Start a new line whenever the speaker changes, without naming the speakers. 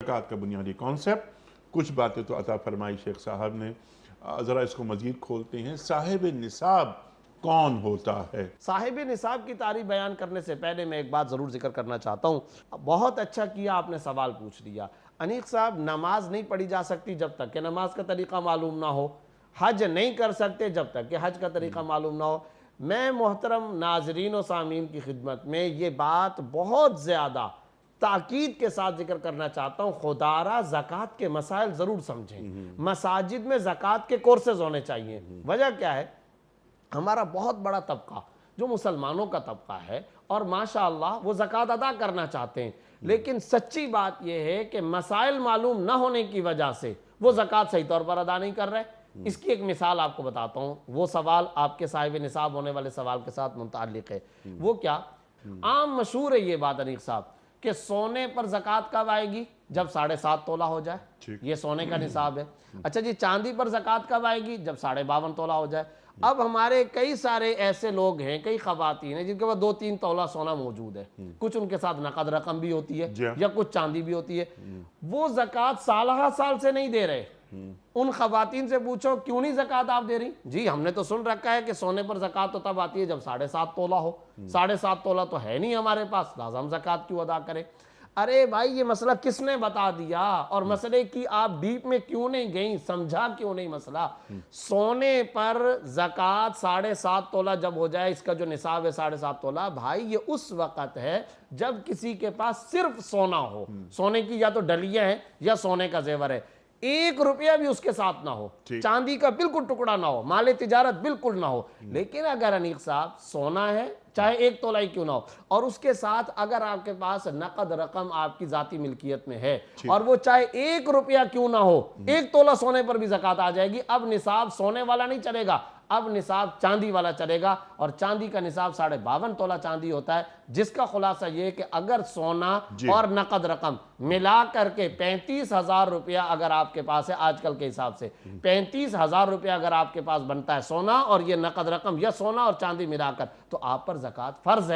زکوٰۃ کا بنیادی کانسیپٹ. کچھ باتیں تو عطا فرمائی شیخ صاحب نے, ذرا اس کو مزید کھولتے ہیں. صاحب نصاب کون ہوتا ہے؟
صاحب نصاب کی تعریف بیان کرنے سے پہلے میں ایک بات ضرور ذکر کرنا چاہتا ہوں. بہت اچھا کیا آپ نے سوال پوچھ لیا. انیق صاحب, نماز نہیں پڑھی جا سکتی جب تک کہ نماز کا طریقہ معلوم نہ ہو. حج نہیں کر سکتے جب تک کہ حج کا طریقہ معلوم نہ ہو. میں محترم ناظرین و سامعین کی خدمت میں یہ بات بہت زیادہ تاکید کے ساتھ ذکر کرنا چاہتا ہوں, خدارہ زکوٰۃ کے مسائل ضرور سمجھیں. مساجد میں زکوٰۃ کے کورسز ہونے چاہیے. وجہ کیا ہے؟ ہمارا بہت بڑا طبقہ جو مسلمانوں کا طبقہ ہے اور ماشاءاللہ وہ زکوٰۃ ادا کرنا چاہتے ہیں, لیکن سچی بات یہ ہے کہ مسائل معلوم نہ ہونے کی وجہ سے وہ زکوٰۃ صحیح طور پر ادا نہیں کر رہے. اس کی ایک مثال آپ کو بتاتا ہوں. وہ سوال آپ کے صاحب نصاب ہونے والے سوال کے ساتھ متعلق ہے. وہ کیا؟ عام مشہور ہے یہ بات انیق صاحب کہ سونے پر زکوٰۃ کب آئے گی؟ جب 7.5 تولہ ہو جائے. یہ سونے کا نصاب ہے. اچھا جی, چاندی پر زکوٰۃ کب آئے گی؟ جب 52.5 تولہ ہو جائے. اب ہمارے کئی سارے ایسے لوگ ہیں, کئی خواتین ہیں جن کے پاس 2-3 تولہ سونا موجود ہے. کچھ ان کے ساتھ نقد رقم بھی ہوتی ہے یا کچھ چاندی بھی ہوتی ہے. وہ زکوٰۃ سالہ سال سے نہیں دے رہے. ان خواتین سے پوچھو کیوں نہیں زکوٰۃ آپ دے رہی؟ جی ہم نے تو سن رکھا ہے کہ سونے پر زکوٰۃ تو تب آتی ہے جب 7.5 تولہ ہو. 7.5 تولہ تو ہے نہیں ہمارے پاس, لہذا ہم زکوٰۃ کیوں ادا کریں؟ ارے بھائی, یہ مسئلہ کس نے بتا دیا اور مسئلے کی آپ ڈیپ میں کیوں نہیں گئیں, سمجھا کیوں نہیں مسئلہ؟ سونے پر زکوٰۃ 7.5 تولہ جب ہو جائے, اس کا جو نصاب ہے 7.5 تولہ, بھائی یہ اس وقت ہے جب کسی کے پاس صرف سونا ہو. سونے کی یا تو ڈلیاں ہیں یا سونے کا زیور ہے, 1 روپیہ بھی اس کے ساتھ نہ ہو, چاندی کا بالکل ٹکڑا نہ ہو, مال تجارت بالکل نہ ہو. لیکن اگر انیق صاحب سونا ہے, چاہے 1 تولہ ہی کیوں نہ ہو, اور اس کے ساتھ اگر آپ کے پاس نقد رقم آپ کی ذاتی ملکیت میں ہے اور وہ چاہے 1 روپیہ کیوں نہ ہو, 1 تولہ سونے پر بھی زکوٰۃ آ جائے گی. اب نصاب سونے والا نہیں چلے گا, اب نصاب چاندی والا چلے گا. اور چاندی کا نصاب 52.5 تولہ چاندی ہوتا ہے, جس کا خلاصہ یہ ہے کہ اگر سونا اور نقد رقم ملا کر کے 35,000 روپیہ اگر آپ کے پاس ہے, آج کل کے حساب سے 35,000 روپیہ اگر آپ کے پاس بنتا ہے سونا اور یہ نقد رقم یا سونا اور چاندی ملا کر, تو آپ پر زکوٰۃ فرض ہے.